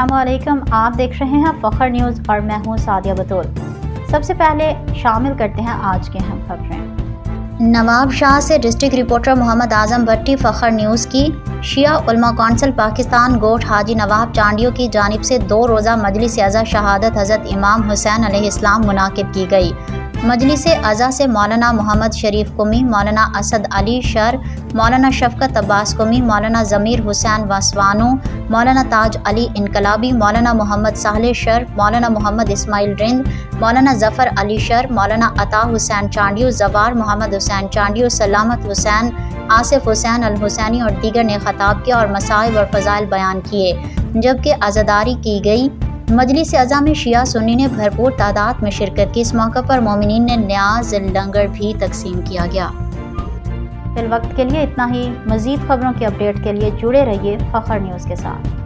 अस्सलाम वालेकुम। आप देख रहे हैं फखर न्यूज़ और मैं हूं सादिया बतौल। सबसे पहले शामिल करते हैं आज के अहम खबरें। नवाब शाह से डिस्ट्रिक्ट रिपोर्टर मोहम्मद आजम भट्टी फखर न्यूज़ की। शिया उलमा कौंसिल पाकिस्तान गोट हाजी नवाब चांडियो की जानिब से 2 रोज़ा मजलिस अज़ा शहादत हज़रत इमाम हुसैन अलैहिस्सलाम मुनाकिद की गई। मजलिस अज़ा से मौलाना मोहम्मद शरीफ कुमी, मौलाना असद अली शर, मौलाना शफकत अब्बास कुमी, मौलाना ज़मीर हुसैन वासवानो, मौलाना ताज अली इनकलाबी, मौलाना मोहम्मद साहले शर, मौलाना मोहम्मद इस्माइल रिंद, मौलाना ज़फ़र अली शर, मौलाना अता हुसैन चांडियो, जवार मोहम्मद हुसैन चांडियो, सलामत हुसैन, आसिफ हुसैन अल हुसैनी और दीगर ने खताब किया और मसाइब और फ़ज़ाइल बयान किए, जबकि अज़ादारी की गई। मजलिस अज़ा में शिया सुन्नी ने भरपूर तादाद में शिरकत की। इस मौके पर मोमिनीन ने न्याज लंगर भी तकसीम किया गया। फिल वक्त के लिए इतना ही। मज़ीद खबरों की अपडेट के लिए जुड़े रहिए फखर न्यूज़ के साथ।